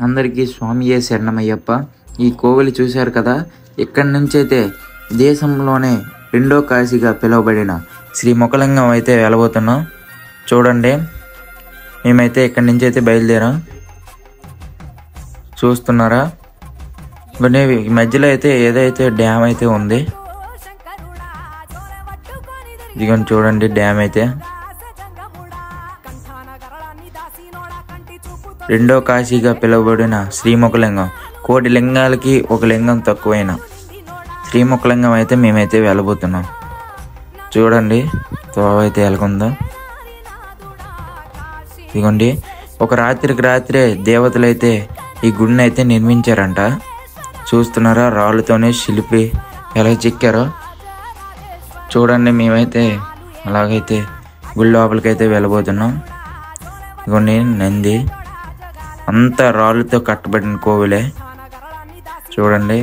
అందరికీ స్వామియే శరణమయ్యప్ప. ఈ కోవిలి చూశారు కదా, ఇక్కడి నుంచి అయితే దేశంలోనే రెండో కాశీగా పిలువబడిన శ్రీ మొక్కలింగం అయితే వెళ్ళబోతున్నాం. చూడండి, మేమైతే ఇక్కడి నుంచి అయితే బయలుదేరాం. చూస్తున్నారా, ఈ మధ్యలో అయితే ఏదైతే డ్యామ్ అయితే ఉంది, ఇదిగోండి చూడండి డ్యామ్ అయితే. రెండో కాశీగా పిలువబడిన శ్రీముఖలింగం, కోటి లింగాలకి ఒక లింగం తక్కువైన శ్రీముఖలింగం అయితే మేమైతే వెళ్ళబోతున్నాం. చూడండి తోవ అయితే వెళ్ళకుందాం. ఇదిగోండి, ఒక రాత్రికి రాత్రే దేవతలు అయితే ఈ గుడిని అయితే నిర్మించారంట. చూస్తున్నారా, రాళ్ళతోనే శిల్పి ఎలా చెక్కారో. చూడండి, మేమైతే అలాగైతే గుడి లోపలికైతే వెళ్ళబోతున్నాం. ఇదిగోండి నంది, అంతా రాళ్ళతో కట్టబడిన కోవిలే. చూడండి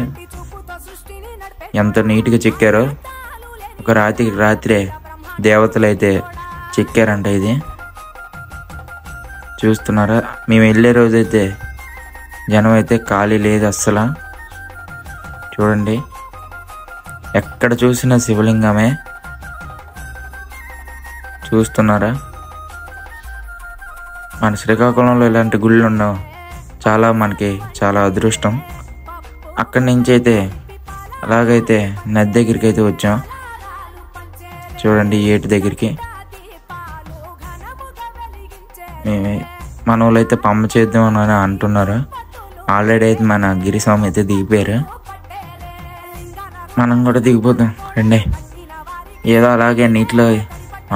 ఎంత నీట్గా చెక్కారో. ఒక రాత్రికి రాత్రే దేవతలు అయితే చెక్కారంట ఇది. చూస్తున్నారా, మేము వెళ్ళే రోజైతే జనం అయితే ఖాళీ లేదు అస్సలు. చూడండి, ఎక్కడ చూసినా శివలింగమే. చూస్తున్నారా, మన శ్రీకాకుళంలో ఇలాంటి గుళ్ళు ఉండవు, మనకి చాలా అదృష్టం. అక్కడి నుంచి అయితే అలాగైతే నది దగ్గరికి అయితే వచ్చాం. చూడండి, ఏటి దగ్గరికి. మన వాళ్ళు అయితే పంప చేద్దాం అని అంటున్నారు. ఆల్రెడీ అయితే మన గిరిస్వామి అయితే దిగిపోయారు. మనం కూడా దిగిపోతాం రండి. ఏదో అలాగే నీటిలో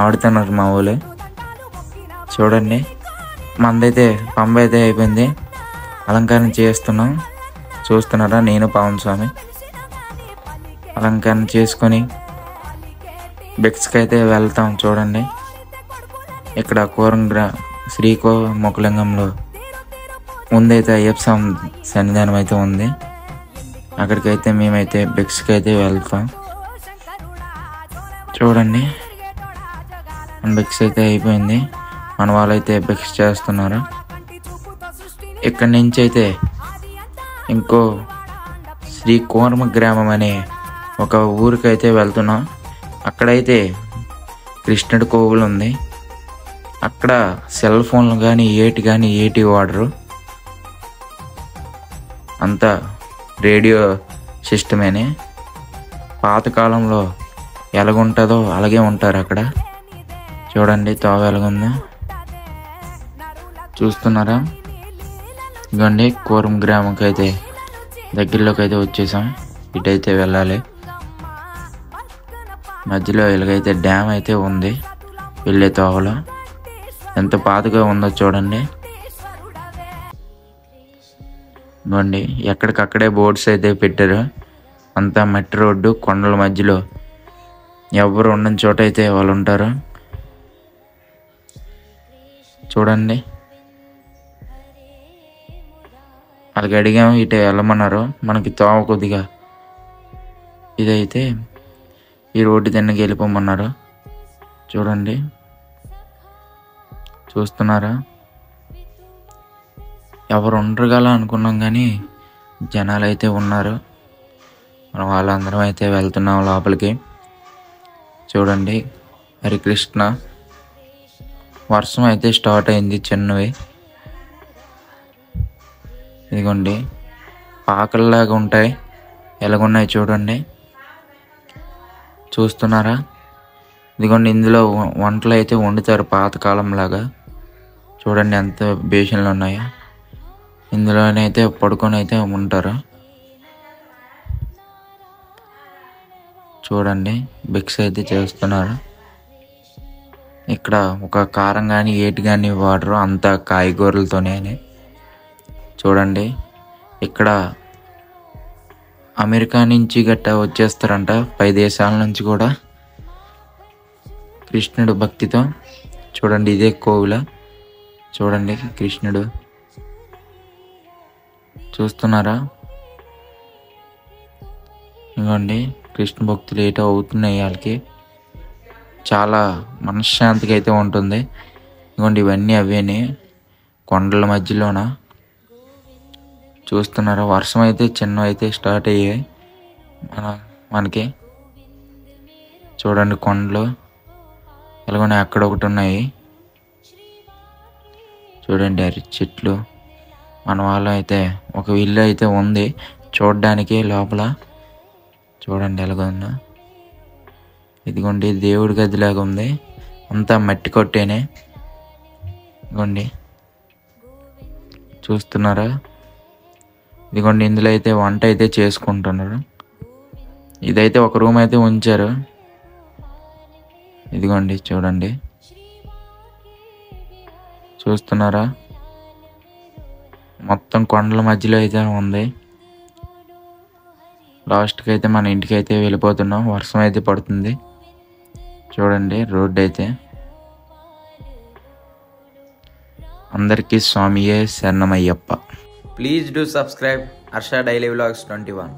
ఆడుతున్నారు మా వాళ్ళు. చూడండి, మనదైతే పంప అయితే అయిపోయింది, అలంకరణ చేస్తున్నాం. చూస్తున్నారా, నేను పవన్ స్వామి అలంకరణ చేసుకొని బెక్స్కి అయితే వెళ్తాం. చూడండి, ఇక్కడ శ్రీముఖలింగంలో ముందైతే అయ్యప్ప స్వామి సన్నిధానం అయితే ఉంది. అక్కడికైతే మేమైతే బెక్స్కి అయితే వెళ్తాం. చూడండి, మన బెక్స్ అయితే అయిపోయింది. మన వాళ్ళైతే బెక్స్ చేస్తున్నారు. ఇక్కడి నుంచి అయితే ఇంకో శ్రీకోర్మ గ్రామం అనే ఒక ఊరికైతే వెళ్తున్నాం. అక్కడైతే కృష్ణుడి కోవిలు ఉంది. అక్కడ సెల్ ఫోన్లు కానీ ఏటి వాడరు, అంతా రేడియో సిస్టమేనే. పాతకాలంలో ఎలాగుంటుందో అలాగే ఉంటారు అక్కడ. చూడండి తోవ ఎలాగుందో. చూస్తున్నారా, ఇదిగోండి కోరం గ్రామంకి అయితే దగ్గరలోకి అయితే వచ్చేసాం. ఇటైతే వెళ్ళాలి. మధ్యలో ఇలాగైతే డ్యామ్ అయితే ఉంది వెళ్ళే తోవలో. ఎంత పాతగా ఉందో చూడండి. ఇదిగోండి, ఎక్కడికక్కడే బోర్డ్స్ అయితే పెట్టారు. అంతా మట్టి రోడ్డు, కొండల మధ్యలో ఎవరు ఉండని చోట అయితే వాళ్ళు ఉంటారు. చూడండి, వాళ్ళకి అడిగాము, ఇటే వెళ్ళమన్నారు. మనకి తోవ కొద్దిగా ఇదైతే ఈ రోడ్డు తిన్నకి వెళ్ళిపోమన్నారు. చూడండి, చూస్తున్నారా, ఎవరు ఉండరు గల అనుకున్నాం కానీ జనాలు అయితే ఉన్నారు. మనం వాళ్ళందరం అయితే వెళ్తున్నాం లోపలికి. చూడండి, హరికృష్ణ. వర్షం అయితే స్టార్ట్ అయింది చిన్నవి. ఇదిగోండి, పాకల్లాగా ఉంటాయి, ఎలాగున్నాయి చూడండి. చూస్తున్నారా, ఇదిగోండి ఇందులో వంటలు అయితే వండుతారు పాతకాలం లాగా. చూడండి ఎంత బేషన్లు ఉన్నాయో. ఇందులోనైతే పడుకొని అయితే ఉంటారు. చూడండి, బిక్స్ అయితే చేస్తున్నారు. ఇక్కడ ఒక కారం కానీ ఏటి కానీ వాడరు, అంతా కాయగూరలతోనే. చూడండి, ఇక్కడ అమెరికా నుంచి గట్టా వచ్చేస్తారంట, పై దేశాల నుంచి కూడా కృష్ణుడు భక్తితో. చూడండి, ఇదే కోవిల. చూడండి కృష్ణుడు. చూస్తున్నారా, ఇదిగోండి కృష్ణ భక్తులు ఏటో అవుతున్నాయి వాళ్ళకి. చాలా మనశ్శాంతిగా అయితే ఉంటుంది. ఇదిగోండి, ఇవన్నీ అవేనే కొండల మధ్యలోన. చూస్తున్నారా, వర్షం అయితే చిన్న అయితే స్టార్ట్ అయ్యాయి మనకి. చూడండి కొండలు ఎలాగోనే అక్కడ ఒకటి ఉన్నాయి. చూడండి అరటి చెట్లు. మన వాళ్ళు అయితే ఒక ఇల్లు అయితే ఉంది చూడడానికి లోపల. చూడండి ఎలాగొందో. ఇదిగోండి దేవుడి గదిలాగా ఉంది, అంతా మట్టి కొట్టేనే. ఇదిగోండి చూస్తున్నారా, ఇదిగోండి ఇందులో అయితే వంట అయితే చేసుకుంటున్నారు. ఇదైతే ఒక రూమ్ అయితే ఉంచారు. ఇదిగోండి చూడండి, చూస్తున్నారా, మొత్తం కొండల మధ్యలో అయితే ఉంది. లాస్ట్కి అయితే మన ఇంటికి అయితే వెళ్ళిపోతున్నాం. వర్షం అయితే పడుతుంది. చూడండి రోడ్డు అయితే. అందరికీ స్వామియే శరణమయ్యప్ప. Please do subscribe Harsha daily vlogs 21.